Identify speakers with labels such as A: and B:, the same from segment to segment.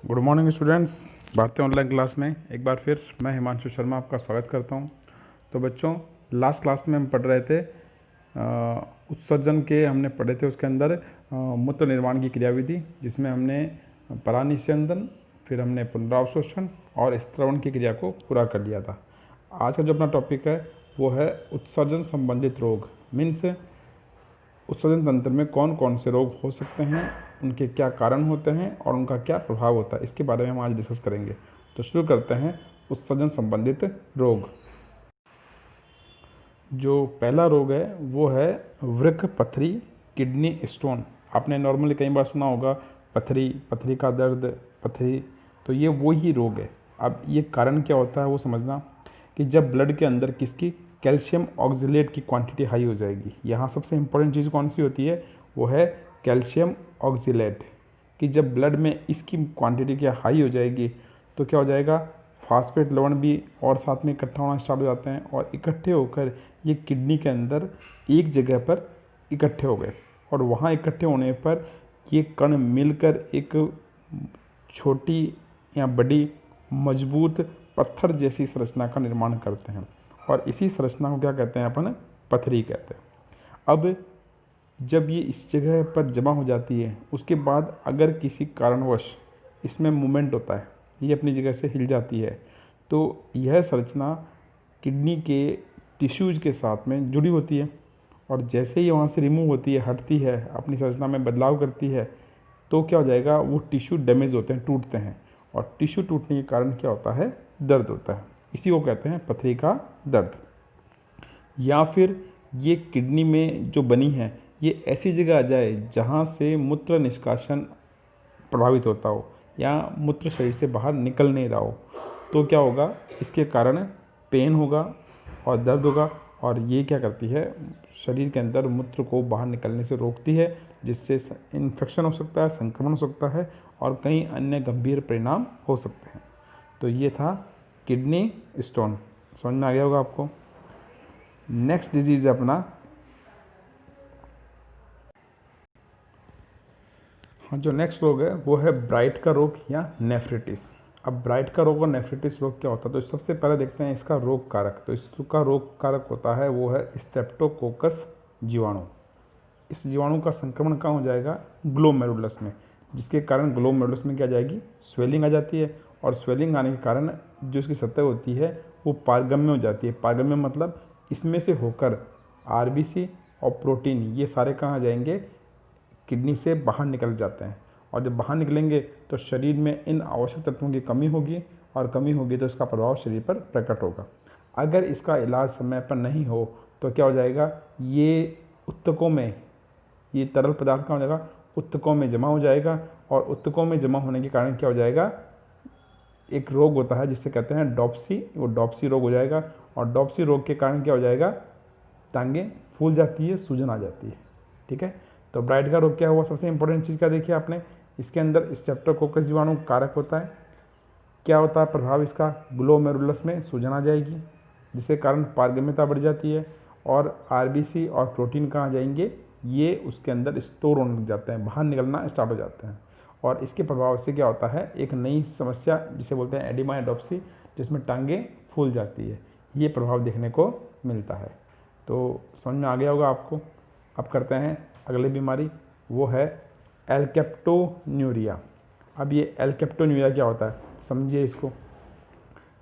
A: Good morning students. भारतीय online class में एक बार फिर मैं हिमांशु शर्मा आपका स्वागत करता हूं। तो बच्चों, लास्ट क्लास में हम पढ़ रहे थे उत्सर्जन के, हमने पढ़े थे उसके अंदर मूत्र निर्माण की क्रियाविधि, जिसमें हमने परानिस्यंदन, फिर हमने पुनरावशोषण और स्त्रवण की क्रिया को पूरा कर लिया था। आज का जो अपना टॉपिक है वो है उत्सर्जन संबंधित रोग। मीन्स उत्सर्जन तंत्र में कौन कौन से रोग हो सकते हैं, उनके क्या कारण होते हैं और उनका क्या प्रभाव होता है, इसके बारे में हम आज डिस्कस करेंगे। तो शुरू करते हैं उत्सर्जन संबंधित रोग। जो पहला रोग है वो है वृक्क पथरी, किडनी स्टोन। आपने नॉर्मली कई बार सुना होगा पथरी, पथरी का दर्द, पथरी, तो ये वो ही रोग है। अब ये कारण क्या होता है वो समझना कि जब ब्लड के अंदर किसकी कैल्शियम ऑक्जेलेट की क्वांटिटी हाई हो जाएगी। यहाँ सबसे इंपॉर्टेंट चीज़ कौन सी होती है, वो है कैल्शियम ऑक्जेलेट, कि जब ब्लड में इसकी क्वांटिटी क्या हाई हो जाएगी तो क्या हो जाएगा, फास्फेट लवण भी और साथ में इकट्ठा होना स्टार्ट हो जाते हैं, और इकट्ठे होकर ये किडनी के अंदर एक जगह पर इकट्ठे हो गए, और वहाँ इकट्ठे होने पर ये कण मिलकर एक छोटी या बड़ी मजबूत पत्थर जैसी संरचना का निर्माण करते हैं, और इसी संरचना को क्या कहते हैं अपन, पथरी कहते हैं। अब जब ये इस जगह पर जमा हो जाती है, उसके बाद अगर किसी कारणवश इसमें मूवमेंट होता है, ये अपनी जगह से हिल जाती है, तो यह संरचना किडनी के टिश्यूज के साथ में जुड़ी होती है, और जैसे ही वहाँ से रिमूव होती है, हटती है, अपनी संरचना में बदलाव करती है, तो क्या हो जाएगा, वो टिश्यू डैमेज होते हैं, टूटते हैं, और टिश्यू टूटने के कारण क्या होता है, दर्द होता है। इसी को कहते हैं पथरी का दर्द। या फिर ये किडनी में जो बनी है ये ऐसी जगह आ जाए जहाँ से मूत्र निष्कासन प्रभावित होता हो या मूत्र शरीर से बाहर निकल नहीं रहा हो, तो क्या होगा, इसके कारण पेन होगा और दर्द होगा, और ये क्या करती है, शरीर के अंदर मूत्र को बाहर निकलने से रोकती है, जिससे इन्फेक्शन हो सकता है, संक्रमण हो सकता है, और कई अन्य गंभीर परिणाम हो सकते हैं। तो ये था किडनी स्टोन। समझ में आ गया होगा आपको। नेक्स्ट डिजीज़ है अपना, हाँ, जो नेक्स्ट रोग है वो है ब्राइट का रोग या नेफ्रिटिस। अब ब्राइट का रोग और नेफ्रिटिस रोग क्या होता है, तो सबसे पहले देखते हैं इसका रोग कारक। तो इसका रोग कारक होता है वो है स्ट्रेप्टोकोकस जीवाणु। इस जीवाणु का संक्रमण कहाँ हो जाएगा, ग्लोमेरुलस में, जिसके कारण ग्लोमेरुलस में क्या आ जाएगी, स्वेलिंग आ जाती है, और स्वेलिंग आने के कारण जो इसकी सतह होती है वो पारगम्य हो जाती है। पारगम्य मतलब इसमें से होकर आरबीसी और प्रोटीन ये सारे कहाँ आ जाएंगे, किडनी से बाहर निकल जाते हैं, और जब बाहर निकलेंगे तो शरीर में इन आवश्यक तत्वों की कमी होगी, और कमी होगी तो इसका प्रभाव शरीर पर प्रकट होगा। अगर इसका इलाज समय पर नहीं हो तो क्या हो जाएगा, ये उत्तकों में, ये तरल पदार्थ का हो जाएगा, उत्तकों में जमा हो जाएगा, और उत्तकों में जमा होने के कारण क्या हो जाएगा, एक रोग होता है जिससे कहते हैं डॉप्सी, वो डॉप्सी रोग हो जाएगा, और डॉप्सी रोग के कारण क्या हो जाएगा, टांगें फूल जाती है, सूजन आ जाती है। ठीक है, तो ब्राइट का रोग क्या हुआ, सबसे इंपॉर्टेंट चीज़ क्या देखिए आपने, इसके अंदर स्ट्रेप्टोकोकस जीवाणु कारक होता है। क्या होता है प्रभाव इसका, ग्लोमेरुलस में सूजन आ जाएगी, जिसके कारण पारगम्यता बढ़ जाती है, और आरबीसी और प्रोटीन कहाँ जाएंगे, ये उसके अंदर स्टोर होने लग जाते हैं, बाहर निकलना स्टार्ट हो जाते हैं, और इसके प्रभाव से क्या होता है, एक नई समस्या जिसे बोलते हैं एडिमा या डॉप्सी, जिसमें टांगें फूल जाती है, ये प्रभाव देखने को मिलता है। तो समझ में आ गया होगा आपको। अब करते हैं अगली बीमारी, वो है एल्केप्टोन्यूरिया। अब ये एल्केप्टोन्यूरिया क्या होता है, समझिए इसको।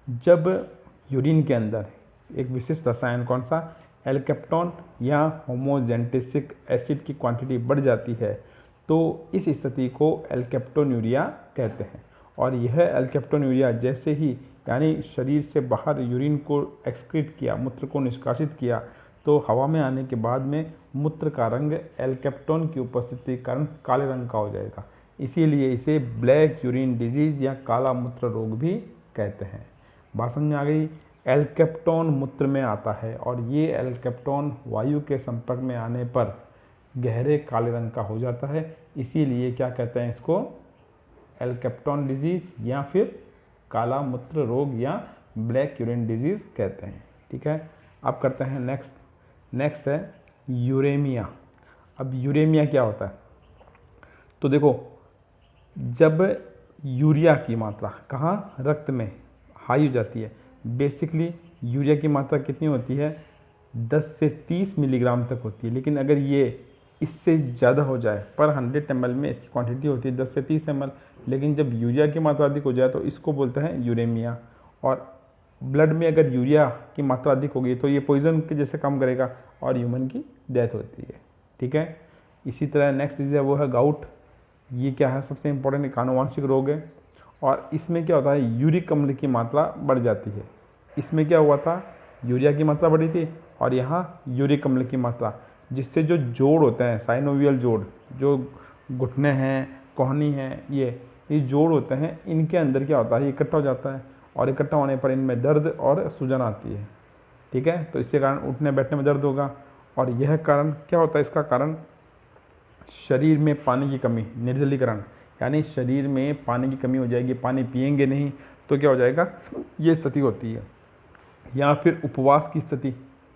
A: जब यूरिन के अंदर एक विशिष्ट रसायन, कौन सा, एल्केप्टोन या होमोजेंटिसिक एसिड की क्वांटिटी बढ़ जाती है, तो इस स्थिति को एल्केप्टोन्यूरिया कहते हैं। और यह एल्केप्टोन्यूरिया जैसे ही, यानी शरीर से बाहर यूरिन को एक्सक्रीट किया, मूत्र को निष्कासित किया, तो हवा में आने के बाद में मूत्र का रंग एल्केप्टोन की उपस्थिति के कारण काले रंग का हो जाएगा। इसीलिए इसे ब्लैक यूरिन डिजीज या काला मूत्र रोग भी कहते हैं। बात समझ में आ गई। एल्केप्टोन मूत्र में आता है, और ये एल्केप्टोन वायु के संपर्क में आने पर गहरे काले रंग का हो जाता है, इसीलिए क्या कहते हैं इसको, एल्केप्टोन डिजीज या फिर काला मूत्र रोग या ब्लैक यूरिन डिजीज कहते हैं। ठीक है, अब करते हैं नेक्स्ट है यूरेमिया। अब यूरेमिया क्या होता है, तो देखो, जब यूरिया की मात्रा कहाँ, रक्त में हाई हो जाती है। बेसिकली यूरिया की मात्रा कितनी होती है, 10 से 30 मिलीग्राम तक होती है। लेकिन अगर ये इससे ज़्यादा हो जाए, पर 100 ml में इसकी क्वांटिटी होती है 10 से 30 ml, लेकिन जब यूरिया की मात्रा अधिक हो जाए तो इसको बोलते हैं यूरेमिया। और ब्लड में अगर यूरिया की मात्रा अधिक होगी तो ये पॉइजन के जैसे काम करेगा और ह्यूमन की डेथ होती है। ठीक है। इसी तरह नेक्स्ट डिजीज है वो है गाउट। ये क्या है, सबसे इंपॉर्टेंट एक आनुवांशिक रोग है और इसमें क्या होता है, यूरिक अम्ल की मात्रा बढ़ जाती है। इसमें क्या हुआ था, यूरिया की मात्रा बढ़ी थी और यहाँ यूरिक अम्ल की मात्रा, जिससे जो जोड़ होते हैं, साइनोवियल जोड़, जो घुटने हैं, कोहनी हैं, ये जोड़ होते हैं, इनके अंदर क्या होता है, इकट्ठा हो जाता है और इकट्ठा होने पर इनमें दर्द और सूजन आती है। ठीक है। तो इसके कारण उठने बैठने में दर्द होगा और यह कारण क्या होता है, इसका कारण शरीर में पानी की कमी, निर्जलीकरण, यानी शरीर में पानी की कमी हो जाएगी, पानी पिएंगे नहीं तो क्या हो जाएगा, ये स्थिति होती है। या फिर उपवास की स्थिति,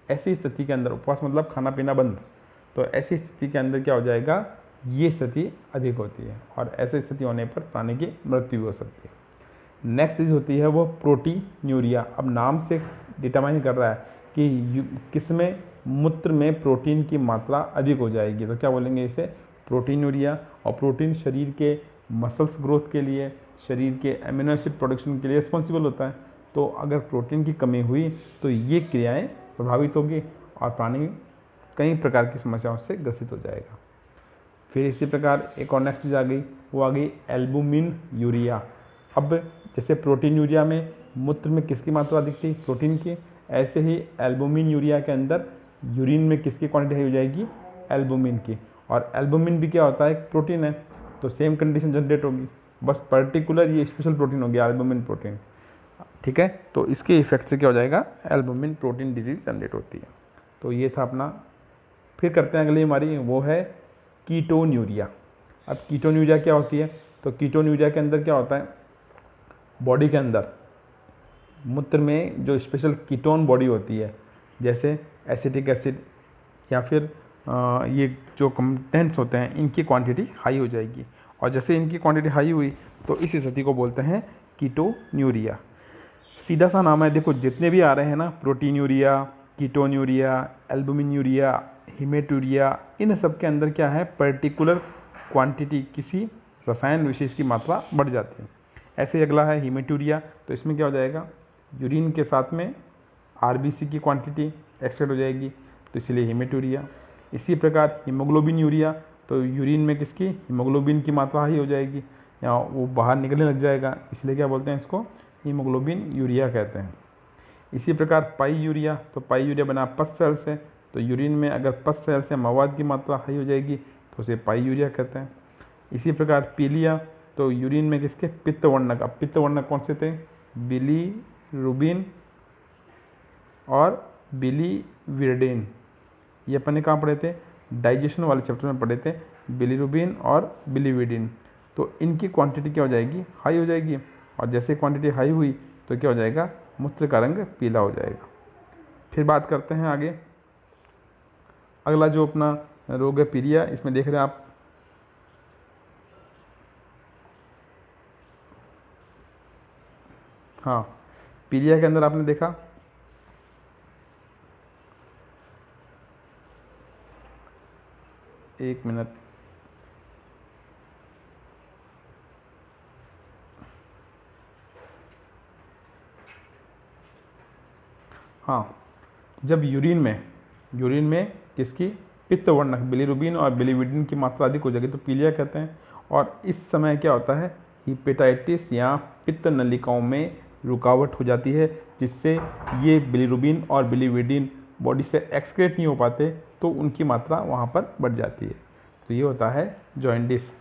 A: ऐसी स्थिति के अंदर, उपवास मतलब खाना पीना बंद, तो ऐसी स्थिति के अंदर क्या हो जाएगा, ये स्थिति अधिक होती है और ऐसी स्थिति होने पर प्राणी की मृत्यु भी हो सकती है। नेक्स्ट चीज़ होती है वो प्रोटीन्यूरिया। अब नाम से डिटरमाइन कर रहा है कि किसमें, मूत्र में प्रोटीन की मात्रा अधिक हो जाएगी तो क्या बोलेंगे इसे, प्रोटीन्यूरिया। और प्रोटीन शरीर के मसल्स ग्रोथ के लिए, शरीर के एमिनो एसिड प्रोडक्शन के लिए रिस्पॉन्सिबल होता है। तो अगर प्रोटीन की कमी हुई तो ये क्रियाएं प्रभावित होगी और प्राणी कई प्रकार की समस्याओं से ग्रसित हो जाएगा। फिर इसी प्रकार एक और नेक्स्ट चीज़ आ गई, वो आ गई एल्बुमिन यूरिया। अब जैसे प्रोटीन यूरिया में मूत्र में किसकी मात्रा अधिक थी, प्रोटीन की, ऐसे ही एल्बुमिन यूरिया के अंदर यूरिन में किसकी क्वांटिटी हाई हो जाएगी, एल्बुमिन की। और एल्बुमिन भी क्या होता है, एक प्रोटीन है, तो सेम कंडीशन जनरेट होगी, बस पर्टिकुलर ये स्पेशल प्रोटीन हो गया एल्बुमिन प्रोटीन। ठीक है। तो इसके इफेक्ट से क्या हो जाएगा, एल्बुमिन प्रोटीन डिजीज जनरेट होती है। तो ये था अपना। फिर करते हैं अगली हमारी, वो है कीटोन्यूरिया। अब कीटोन्यूरिया क्या होती है, तो कीटोन्यूरिया के अंदर क्या होता है, बॉडी के अंदर मूत्र में जो स्पेशल कीटोन बॉडी होती है, जैसे एसिटिक एसिड या फिर ये जो कंटेंट्स होते हैं, इनकी क्वांटिटी हाई हो जाएगी। और जैसे इनकी क्वांटिटी हाई हुई तो इस स्थिति को बोलते हैं कीटोन्यूरिया। सीधा सा नाम है, देखो जितने भी आ रहे हैं ना, प्रोटीन्यूरिया, कीटोन्यूरिया, एल्बुमिन्यूरिया, हीमेटूरिया, इन सब के अंदर क्या है, पर्टिकुलर क्वांटिटी, किसी रसायन विशेष की मात्रा बढ़ जाती है। ऐसे ही अगला है हीमेटूरिया। तो इसमें क्या हो जाएगा, यूरिन के साथ में आरबीसी की क्वांटिटी एक्सेड हो जाएगी, तो इसलिए हीमेटूरिया। इसी प्रकार हीमोग्लोबिन यूरिया, तो यूरिन में किसकी, हीमोग्लोबिन की मात्रा हाई हो जाएगी या वो बाहर निकलने लग जाएगा, इसलिए क्या बोलते हैं इसको, हीमोग्लोबिन यूरिया कहते हैं। इसी प्रकार पाई यूरिया, तो पाई यूरिया बना पस सेल से, तो यूरिन में अगर पस सेल से मवाद की मात्रा हाई हो जाएगी तो उसे पाई यूरिया कहते हैं। इसी प्रकार पीलिया, तो यूरिन में किसके, पित्त वर्णक। अब पित्त वर्णक कौन से थे, बिलीरुबिन और बिलीविरडेन। ये अपन ने कहाँ पढ़े थे, डाइजेशन वाले चैप्टर में पढ़े थे, बिलीरुबिन और बिलीविरडेन। तो इनकी क्वांटिटी क्या हो जाएगी, हाई हो जाएगी, और जैसे क्वांटिटी हाई हुई तो क्या हो जाएगा, मूत्र का रंग पीला हो जाएगा। फिर बात करते हैं आगे, अगला जो अपना रोग है पीलिया। इसमें देख रहे हैं आप, हाँ, पीलिया के अंदर आपने देखा, एक मिनट, हाँ, जब यूरिन में किसकी, पित्त वर्णक बिलीरुबिन और बिलीविरडिन की मात्रा अधिक हो जाएगी तो पीलिया कहते हैं। और इस समय क्या होता है, हिपेटाइटिस या पित्त नलिकाओं में रुकावट हो जाती है, जिससे ये बिलीरुबिन और बिलीविरडिन बॉडी से एक्सक्रेट नहीं हो पाते, तो उनकी मात्रा वहाँ पर बढ़ जाती है। तो ये होता है जॉइंडिस।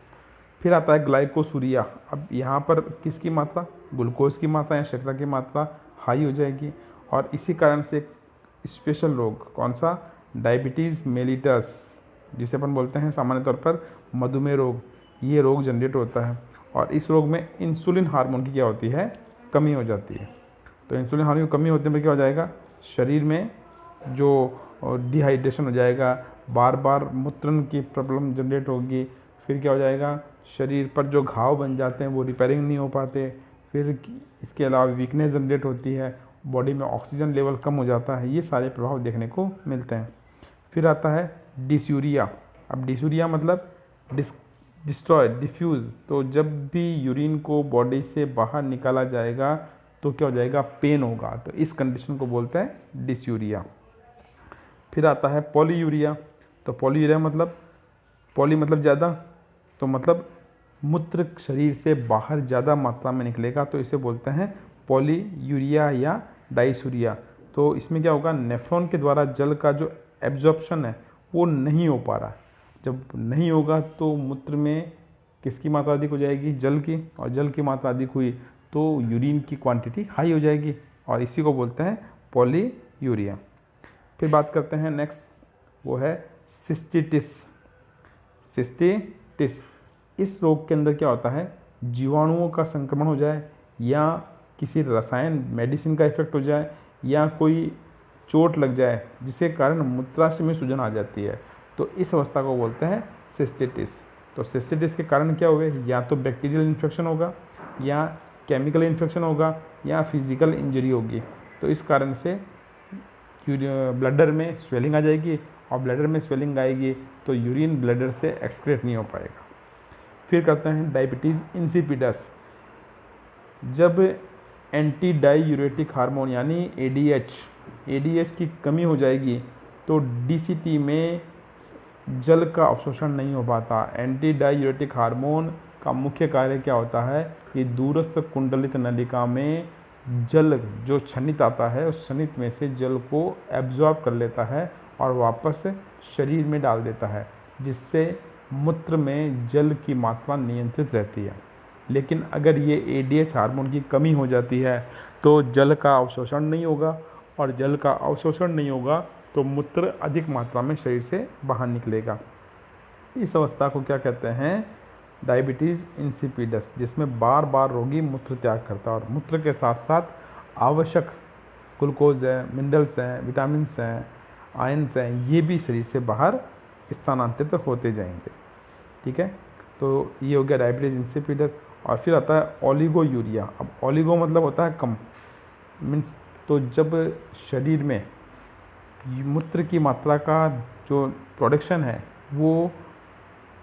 A: फिर आता है ग्लाइकोसूरिया। अब यहाँ पर किसकी मात्रा, ग्लूकोज की मात्रा या शर्करा की मात्रा हाई हो जाएगी, और इसी कारण से स्पेशल रोग कौन सा, डायबिटीज़ मेलिटस, जिसे अपन बोलते हैं सामान्य तौर पर मधुमेह रोग, ये रोग जनरेट होता है। और इस रोग में इंसुलिन हार्मोन की क्या होती है, कमी हो जाती है। तो इंसुलिन हार्मोन की कमी होने पर क्या हो जाएगा, शरीर में जो डिहाइड्रेशन हो जाएगा, बार बार मूत्रन की प्रॉब्लम जनरेट होगी, फिर क्या हो जाएगा, शरीर पर जो घाव बन जाते हैं वो रिपेयरिंग नहीं हो पाते, फिर इसके अलावा वीकनेस जनरेट होती है, बॉडी में ऑक्सीजन लेवल कम हो जाता है, ये सारे प्रभाव देखने को मिलते हैं। फिर आता है डिस्यूरिया। अब डिस्यूरिया मतलब डिस्ट्रॉय, डिफ्यूज़, तो जब भी यूरिन को बॉडी से बाहर निकाला जाएगा तो क्या हो जाएगा, पेन होगा, तो इस कंडीशन को बोलते हैं डिस्यूरिया। फिर आता है पॉलीयूरिया। तो पॉलीयूरिया मतलब, पॉली मतलब ज़्यादा, तो मतलब मूत्र शरीर से बाहर ज़्यादा मात्रा में निकलेगा, तो इसे बोलते हैं पॉलीयूरिया या डाइसूरिया। तो इसमें क्या होगा, नेफ्रॉन के द्वारा जल का जो एब्जॉर्प्शन है वो नहीं हो पा रहा है। जब नहीं होगा तो मूत्र में किसकी मात्रा अधिक हो जाएगी, जल की, और जल की मात्रा अधिक हुई तो यूरिन की क्वांटिटी हाई हो जाएगी, और इसी को बोलते हैं पॉलीयूरिया। फिर बात करते हैं नेक्स्ट, वो है सिस्टिटिस। सिस्टिटिस, इस रोग के अंदर क्या होता है, जीवाणुओं का संक्रमण हो जाए, या किसी रसायन मेडिसिन का इफेक्ट हो जाए, या कोई चोट लग जाए जिसके कारण मूत्राशय में सूजन आ जाती है, तो इस अवस्था को बोलते हैं सिस्टिटिस। तो सिस्टिटिस के कारण क्या हुए, या तो बैक्टीरियल इन्फेक्शन होगा, या केमिकल इन्फेक्शन होगा, या फिजिकल इंजरी होगी। तो इस कारण से ब्लडर में स्वेलिंग आ जाएगी, और ब्लडर में स्वेलिंग आएगी तो यूरिन ब्लडर से एक्सक्रेट नहीं हो पाएगा। फिर करते हैं डायबिटीज़ इंसिपिडस। जब एंटी डाईयूरेटिक हार्मोन यानी एडीएच की कमी हो जाएगी तो डीसीटी में जल का अवशोषण नहीं हो पाता। एंटी डाईयूरेटिक हार्मोन का मुख्य कार्य क्या होता है, ये दूरस्थ कुंडलित नलिका में जल जो क्षनित आता है उस क्षनित में से जल को एब्जॉर्ब कर लेता है और वापस शरीर में डाल देता है, जिससे मूत्र में जल की मात्रा नियंत्रित रहती है। लेकिन अगर ये एडीएच हार्मोन की कमी हो जाती है तो जल का अवशोषण नहीं होगा, और जल का अवशोषण नहीं होगा तो मूत्र अधिक मात्रा में शरीर से बाहर निकलेगा। इस अवस्था को क्या कहते हैं, डायबिटीज़ इंसिपिडस, जिसमें बार बार रोगी मूत्र त्याग करता है, और मूत्र के साथ साथ आवश्यक ग्लूकोज है, मिनरल्स हैं, विटामिन्स हैं, आयंस हैं, ये भी शरीर से बाहर स्थानांतरित होते जाएंगे। ठीक है, तो ये हो गया डायबिटीज़ इंसिपिडस। और फिर आता है ओलिगोयूरिया। अब ओलिगो मतलब होता है कम, मीन्स तो जब शरीर में मूत्र की मात्रा का जो प्रोडक्शन है वो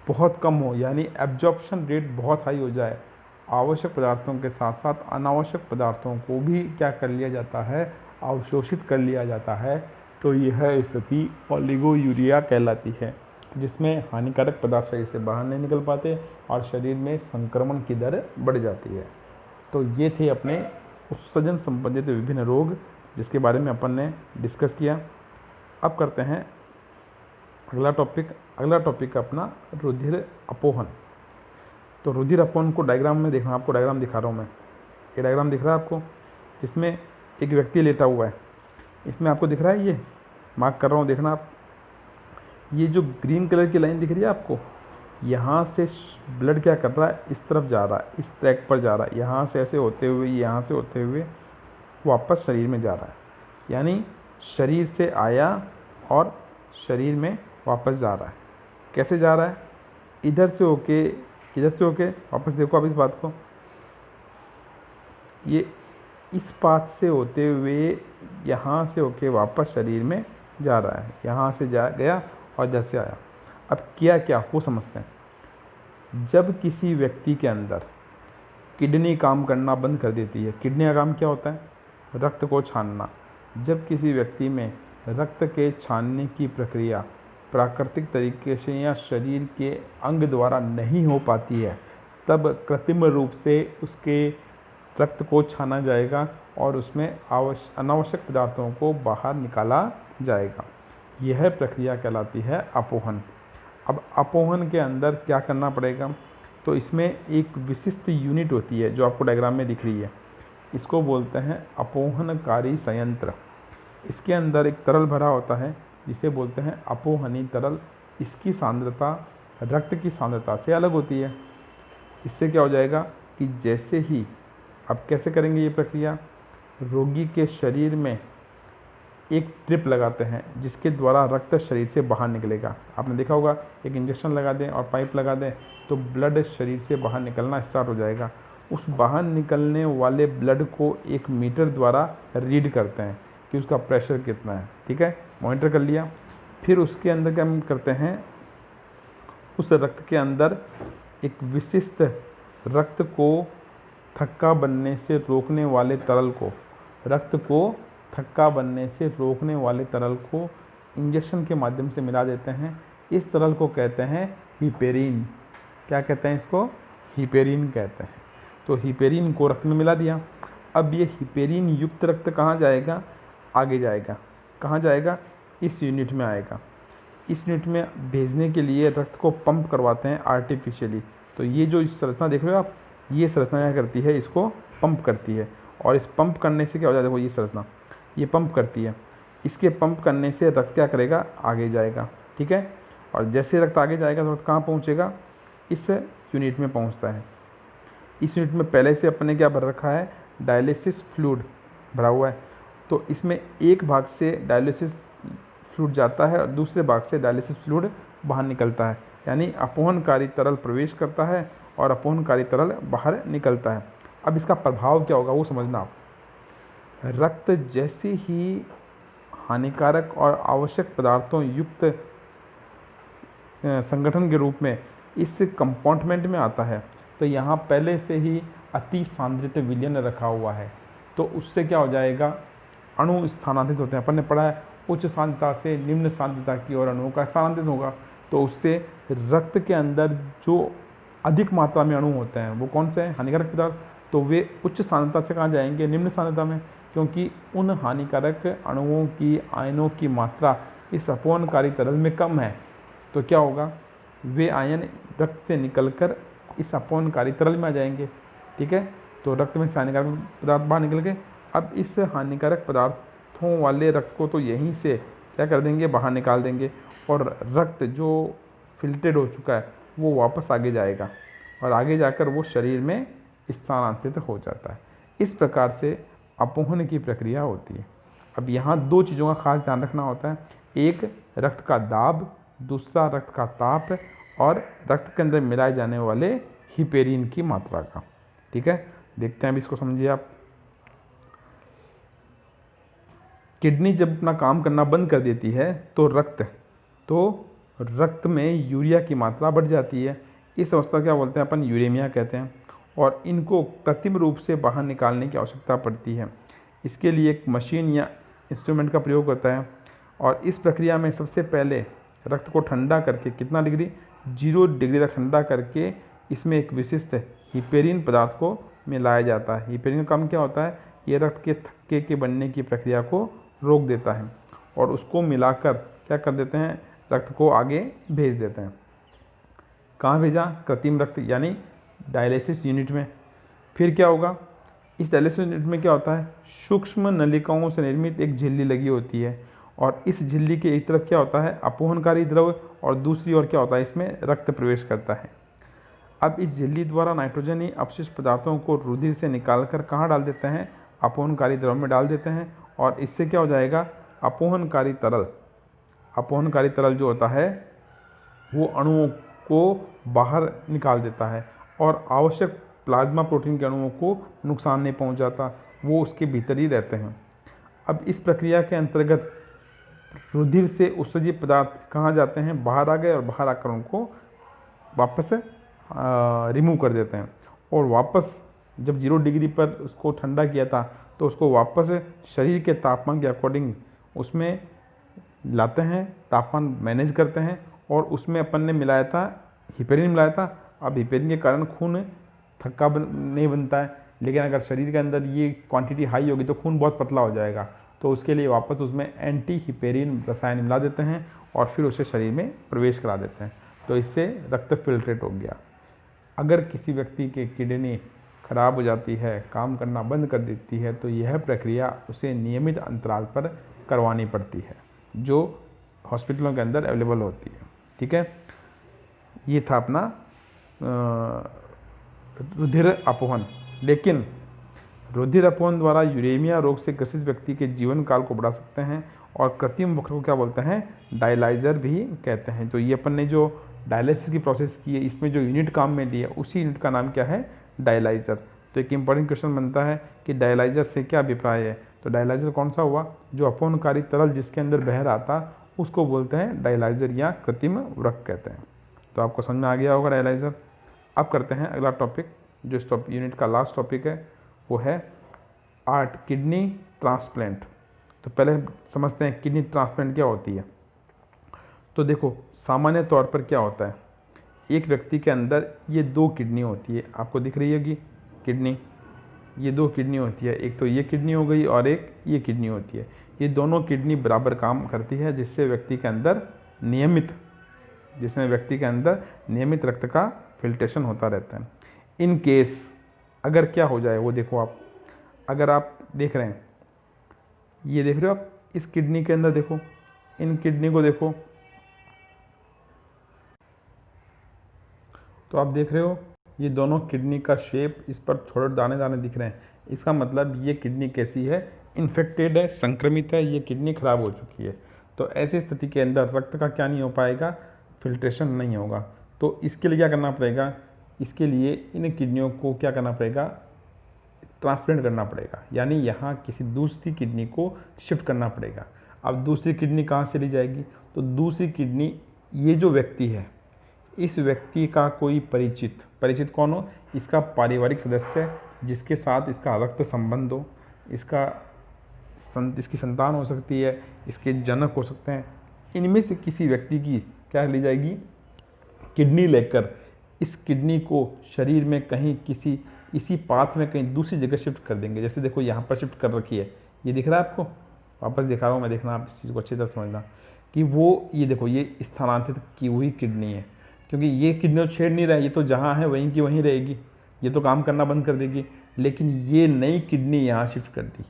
A: बहुत कम हो, यानी एब्जॉर्प्शन रेट बहुत हाई हो जाए, आवश्यक पदार्थों के साथ साथ अनावश्यक पदार्थों को भी क्या कर लिया जाता है, अवशोषित कर लिया जाता है, तो यह स्थिति ओलिगोयूरिया कहलाती है, जिसमें हानिकारक पदार्थ शरीर से बाहर नहीं निकल पाते और शरीर में संक्रमण की दर बढ़ जाती है। तो ये थे अपने उत्सर्जन संबंधित विभिन्न रोग जिसके बारे में अपन ने डिस्कस किया। अब करते हैं अगला टॉपिक। अगला टॉपिक अपना रुधिर अपोहन। तो रुधिर अपोहन को डायग्राम में देखना, आपको डायग्राम दिखा रहा हूँ मैं। ये डायग्राम दिख रहा है आपको, जिसमें एक व्यक्ति लेटा हुआ है। इसमें आपको दिख रहा है, ये मार्क कर रहा हूँ, देखना आप। ये जो ग्रीन कलर की लाइन दिख रही है आपको, यहाँ से ब्लड क्या कर रहा है, इस तरफ जा रहा है, इस ट्रैक पर जा रहा है, यहाँ से ऐसे होते हुए, यहाँ से होते हुए वापस शरीर में जा रहा है। यानी शरीर से आया और शरीर में वापस जा रहा है। कैसे जा रहा है, इधर से होके वापस, देखो आप इस बात को, ये इस पाथ से होते हुए यहाँ से होके वापस शरीर में जा रहा है। यहाँ से जा गया और इधर से आया। अब किया क्या, वो समझते हैं। जब किसी व्यक्ति के अंदर किडनी काम करना बंद कर देती है, किडनी का काम क्या होता है, रक्त को छानना। जब किसी व्यक्ति में रक्त के छानने की प्रक्रिया प्राकृतिक तरीके से या शरीर के अंग द्वारा नहीं हो पाती है, तब कृत्रिम रूप से उसके रक्त को छाना जाएगा और उसमें अनावश्यक पदार्थों को बाहर निकाला जाएगा। यह प्रक्रिया कहलाती है अपोहन। अब अपोहन के अंदर क्या करना पड़ेगा, तो इसमें एक विशिष्ट यूनिट होती है जो आपको डायग्राम में दिख रही है। इसको बोलते हैं अपोहनकारी संयंत्र। इसके अंदर एक तरल भरा होता है जिसे बोलते हैं अपोहनी तरल। इसकी सांद्रता रक्त की सांद्रता से अलग होती है। इससे क्या हो जाएगा कि जैसे ही, अब कैसे करेंगे ये प्रक्रिया, रोगी के शरीर में एक ट्रिप लगाते हैं जिसके द्वारा रक्त शरीर से बाहर निकलेगा। आपने देखा होगा, एक इंजेक्शन लगा दें और पाइप लगा दें तो ब्लड शरीर से बाहर निकलना स्टार्ट हो जाएगा। उस बाहर निकलने वाले ब्लड को एक मीटर द्वारा रीड करते हैं कि उसका प्रेशर कितना है। ठीक है, मॉनिटर कर लिया। फिर उसके अंदर क्या हम करते हैं, उस रक्त के अंदर एक विशिष्ट रक्त को थक्का बनने से रोकने वाले तरल को, रक्त को थक्का बनने से रोकने वाले तरल को इंजेक्शन के माध्यम से मिला देते हैं। इस तरल को कहते हैं हिपेरिन। क्या कहते हैं इसको? हिपेरिन कहते हैं। तो हिपेरिन को रक्त में मिला दिया। अब ये हिपेरिन युक्त रक्त कहाँ जाएगा? आगे जाएगा। कहाँ जाएगा? इस यूनिट में आएगा। इस यूनिट में भेजने के लिए रक्त को पंप करवाते हैं आर्टिफिशियली। तो ये जो संरचना देख रहे हो आप, ये संरचना क्या करती है? इसको पंप करती है। और इस पंप करने से क्या हो जाता है? देखो ये संरचना, ये पंप करती है। इसके पंप करने से रक्त क्या करेगा? आगे जाएगा। ठीक है, और जैसे रक्त आगे जाएगा तो रक्त कहाँ पहुँचेगा? इस यूनिट में पहुँचता है। इस यूनिट में पहले से अपने क्या भर रखा है? डायलिसिस फ्लूइड भरा हुआ है। तो इसमें एक भाग से डायलिसिस फ्लूइड जाता है और दूसरे भाग से डायलिसिस फ्लूइड बाहर निकलता है। यानी अपवहनकारी तरल प्रवेश करता है और अपवहनकारी तरल बाहर निकलता है। अब इसका प्रभाव क्या होगा वो समझना आप। रक्त जैसे ही हानिकारक और आवश्यक पदार्थों युक्त संगठन के रूप में इस कंपार्टमेंट में आता है तो यहाँ पहले से ही अति सांद्रित विलयन रखा हुआ है। तो उससे क्या हो जाएगा? अणु स्थानांतरित होते हैं। अपन ने पढ़ा है उच्च सांद्रता से निम्न सांद्रता की ओर अणुओं का स्थानांतरित होगा। तो उससे रक्त के अंदर जो अधिक मात्रा में अणु होते हैं वो कौन से हैं? हानिकारक पदार्थ। तो वे उच्च सांद्रता से कहाँ जाएंगे? निम्न सांद्रता में, क्योंकि उन हानिकारक अणुओं की आयनों की मात्रा इस अपवहनकारी तरल में कम है। तो क्या होगा? वे आयन रक्त से निकलकर इस अपवहनकारी तरल में आ जाएंगे। ठीक है, तो रक्त में से हानिकारक पदार्थ बाहर निकल गए। अब इस हानिकारक पदार्थों वाले रक्त को तो यहीं से क्या कर देंगे? बाहर निकाल देंगे। और रक्त जो फिल्टर्ड हो चुका है वो वापस आगे जाएगा और आगे जाकर वो शरीर में स्थानांतरित हो जाता है। इस प्रकार से अपवहन की प्रक्रिया होती है। अब यहाँ दो चीज़ों का खास ध्यान रखना होता है, एक रक्त का दाब, दूसरा रक्त का ताप और रक्त के अंदर मिलाए जाने वाले हिपेरिन की मात्रा का। ठीक है, देखते हैं अब इसको समझिए आप। किडनी जब अपना काम करना बंद कर देती है तो रक्त में यूरिया की मात्रा बढ़ जाती है। इस अवस्था क्या बोलते हैं अपन? यूरेमिया कहते हैं। और इनको कृत्रिम रूप से बाहर निकालने की आवश्यकता पड़ती है। इसके लिए एक मशीन या इंस्ट्रूमेंट का प्रयोग होता है। और इस प्रक्रिया में सबसे पहले रक्त को ठंडा करके, कितना डिग्री? 0 डिग्री तक ठंडा करके इसमें एक विशिष्ट हिपेरिन पदार्थ को मिलाया जाता है। हिपेरिन का काम क्या होता है? ये रक्त के थक्के के बनने की प्रक्रिया को रोक देता है और उसको मिलाकर क्या कर देते हैं? रक्त को आगे भेज देते हैं। कहाँ भेजा? कृत्रिम रक्त यानी डायलिसिस यूनिट में। फिर क्या होगा? इस डायलिसिस यूनिट में क्या होता है? सूक्ष्म नलिकाओं से निर्मित एक झिल्ली लगी होती है और इस झिल्ली के एक तरफ क्या होता है? अपवहनकारी द्रव और दूसरी ओर क्या होता है? इसमें रक्त प्रवेश करता है। अब इस झिल्ली द्वारा नाइट्रोजनी अपशिष्ट पदार्थों को रुधिर से निकालकर कहाँ डाल देते हैं? अपवहनकारी द्रव में डाल देते हैं और इससे क्या हो जाएगा? अपवहनकारी तरल जो होता है वो अणुओं को बाहर निकाल देता है और आवश्यक प्लाज्मा प्रोटीन के अणुओं को नुकसान नहीं पहुंचाता, वो उसके भीतर ही रहते हैं। अब इस प्रक्रिया के अंतर्गत रुधिर से उत्सर्जित पदार्थ कहाँ जाते हैं? बाहर आ गए और बाहर आकर उनको वापस रिमूव कर देते हैं। और वापस जब 0 डिग्री पर उसको ठंडा किया था तो उसको वापस शरीर के तापमान के अकॉर्डिंग उसमें लाते हैं, तापमान मैनेज करते हैं। और उसमें अपन ने मिलाया था हिपेरिन मिलाया था। अब हिपेरिन के कारण खून थक्का नहीं बनता है, लेकिन अगर शरीर के अंदर ये क्वांटिटी हाई होगी तो खून बहुत पतला हो जाएगा। तो उसके लिए वापस उसमें एंटी हिपेरिन रसायन मिला देते हैं और फिर उसे शरीर में प्रवेश करा देते हैं। तो इससे रक्त फिल्ट्रेट हो गया। अगर किसी व्यक्ति की किडनी खराब हो जाती है, काम करना बंद कर देती है, तो यह प्रक्रिया उसे नियमित अंतराल पर करवानी पड़ती है, जो हॉस्पिटलों के अंदर अवेलेबल होती है। ठीक है, ये था अपना रुधिर अपवहन। लेकिन रुधिर अपोन द्वारा यूरेमिया रोग से ग्रसित व्यक्ति के जीवन काल को बढ़ा सकते हैं और कृत्रिम वक्र को क्या बोलते हैं, डायलाइजर भी कहते हैं। तो ये अपन ने जो डायलिसिस की प्रोसेस की है, इसमें जो यूनिट काम में लिया उसी यूनिट का नाम क्या है, डायलाइजर। तो एक इंपॉर्टेंट क्वेश्चन बनता है कि डायलाइजर से क्या अभिप्राय है। तो डायलाइजर कौन सा हुआ, जो अपोनकारी तरल जिसके अंदर बह रहा था उसको बोलते हैं डायलाइजर या कृत्रिम वृक्क कहते हैं। तो आपको समझ में आ गया होगा डायलाइजर। अब करते हैं अगला टॉपिक, जो इस यूनिट का लास्ट टॉपिक है वो है किडनी ट्रांसप्लांट। तो पहले समझते हैं किडनी ट्रांसप्लांट क्या होती है। तो देखो सामान्य तौर पर क्या होता है, एक व्यक्ति के अंदर ये 2 किडनी होती है, आपको दिख रही होगी किडनी, ये 2 किडनी होती है, एक तो ये किडनी हो गई और एक ये किडनी होती है। ये दोनों किडनी बराबर काम करती है जिससे व्यक्ति के अंदर नियमित रक्त का फिल्ट्रेशन होता रहता है। इन केस अगर क्या हो जाए, वो देखो आप, अगर आप देख रहे हैं, ये देख रहे हो आप, इस किडनी के अंदर देखो, इन किडनी को देखो, तो आप देख रहे हो ये दोनों किडनी का शेप इस पर थोड़े दाने दाने दिख रहे हैं। इसका मतलब ये किडनी कैसी है, इन्फेक्टेड है, संक्रमित है, ये किडनी खराब हो चुकी है। तो ऐसी स्थिति के अंदर रक्त का क्या नहीं हो पाएगा, फिल्ट्रेशन नहीं होगा। तो इसके लिए क्या करना पड़ेगा, इसके लिए इन किडनियों को क्या करना पड़ेगा, ट्रांसप्लांट करना पड़ेगा, यानी यहाँ किसी दूसरी किडनी को शिफ्ट करना पड़ेगा। अब दूसरी किडनी कहाँ से ली जाएगी, तो दूसरी किडनी, ये जो व्यक्ति है, इस व्यक्ति का कोई परिचित कौन हो, इसका पारिवारिक सदस्य जिसके साथ इसका रक्त संबंध हो, इसकी संतान हो सकती है, इसके जनक हो सकते हैं, इनमें से किसी व्यक्ति की क्या ली जाएगी, किडनी लेकर इस किडनी को शरीर में कहीं इसी पाथ में कहीं दूसरी जगह शिफ्ट कर देंगे। जैसे देखो यहाँ पर शिफ्ट कर रखी है, ये दिख रहा है आपको, वापस दिखा रहा हूँ मैं, देखना आप इस चीज़ को अच्छी तरह समझना कि वो ये देखो ये स्थानांतरित की हुई किडनी है, क्योंकि ये किडनी तो छेड़ नहीं रहा है, ये तो जहाँ है वहीं की वहीं रहेगी, ये तो काम करना बंद कर देगी। लेकिन ये नई किडनी यहाँ शिफ्ट कर दी,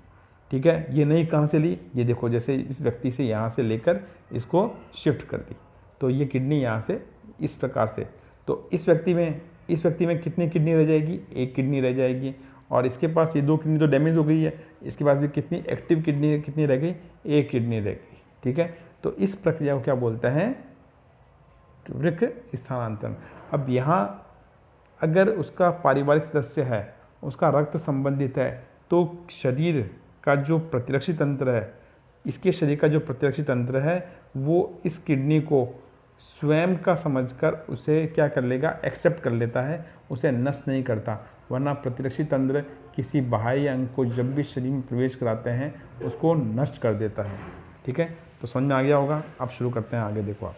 A: ठीक है। ये नई कहाँ से ली, ये देखो जैसे इस व्यक्ति से यहाँ से लेकर इसको शिफ्ट कर दी, तो ये किडनी यहाँ से इस प्रकार से, तो इस व्यक्ति में कितनी किडनी रह जाएगी, एक किडनी रह जाएगी। और इसके पास ये 2 किडनी तो डैमेज हो गई है, इसके पास भी कितनी एक्टिव किडनी कितनी रह गई, एक किडनी रह गई, ठीक है। तो इस प्रक्रिया को क्या बोलते हैं, वृक्क स्थानांतरण। अब यहाँ अगर उसका पारिवारिक सदस्य है, उसका रक्त संबंधित है, तो शरीर का जो प्रतिरक्षी तंत्र है, इसके शरीर का जो प्रतिरक्षी तंत्र है वो इस किडनी को स्वयं का समझकर उसे क्या कर लेगा, एक्सेप्ट कर लेता है, उसे नष्ट नहीं करता। वरना प्रतिरक्षी तंत्र किसी बाह्य अंग को जब भी शरीर में प्रवेश कराते हैं उसको नष्ट कर देता है, ठीक है। तो समझ में आ गया होगा। अब शुरू करते हैं आगे। देखो आप,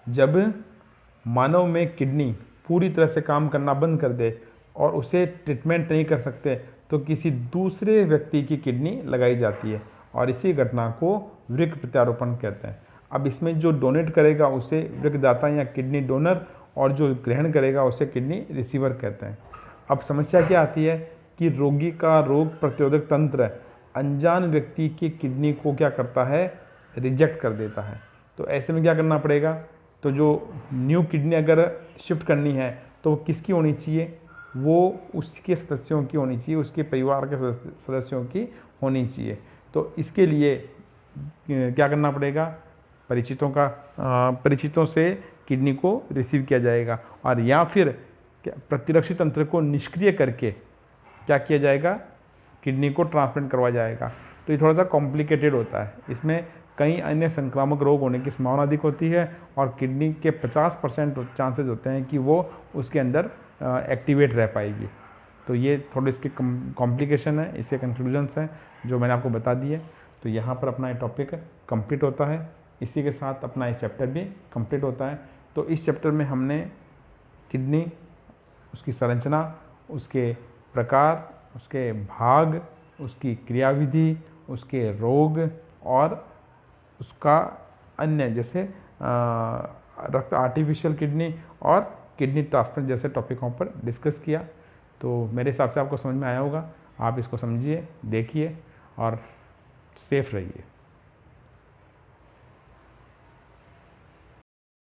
A: जब मानव में किडनी पूरी तरह से काम करना बंद कर दे और उसे ट्रीटमेंट नहीं कर सकते तो किसी दूसरे व्यक्ति की किडनी लगाई जाती है और इसी घटना को वृक्क प्रत्यारोपण कहते हैं। अब इसमें जो डोनेट करेगा उसे वृक्कदाता या किडनी डोनर, और जो ग्रहण करेगा उसे किडनी रिसीवर कहते हैं। अब समस्या क्या आती है कि रोगी का रोग प्रतिरोधक तंत्र अनजान व्यक्ति की किडनी को क्या करता है, रिजेक्ट कर देता है। तो ऐसे में क्या करना पड़ेगा, तो जो न्यू किडनी अगर शिफ्ट करनी है तो वो किसकी होनी चाहिए, वो उसके सदस्यों की होनी चाहिए, उसके परिवार के सदस्यों की होनी चाहिए। तो इसके लिए क्या करना पड़ेगा, परिचितों से किडनी को रिसीव किया जाएगा, और या फिर प्रतिरक्षी तंत्र को निष्क्रिय करके क्या किया जाएगा, किडनी को ट्रांसप्लांट करवाया जाएगा। तो ये थोड़ा सा कॉम्प्लिकेटेड होता है, इसमें कई अन्य संक्रामक रोग होने की संभावना अधिक होती है और किडनी के 50% चांसेस होते हैं कि वो उसके अंदर एक्टिवेट रह पाएगी। तो ये थोड़े इसके कॉम्प्लिकेशन है, इसके कंक्लूजन्स हैं जो मैंने आपको बता दिए। तो यहाँ पर अपना ये टॉपिक कंप्लीट होता है, इसी के साथ अपना ये चैप्टर भी कंप्लीट होता है। तो इस चैप्टर में हमने किडनी, उसकी संरचना, उसके प्रकार, उसके भाग, उसकी क्रियाविधि, उसके रोग और उसका अन्य जैसे रक्त आर्टिफिशियल किडनी और किडनी ट्रांसप्लांट जैसे टॉपिकों पर डिस्कस किया। तो मेरे हिसाब से आपको समझ में आया होगा। आप इसको समझिए, देखिए और सेफ रहिए।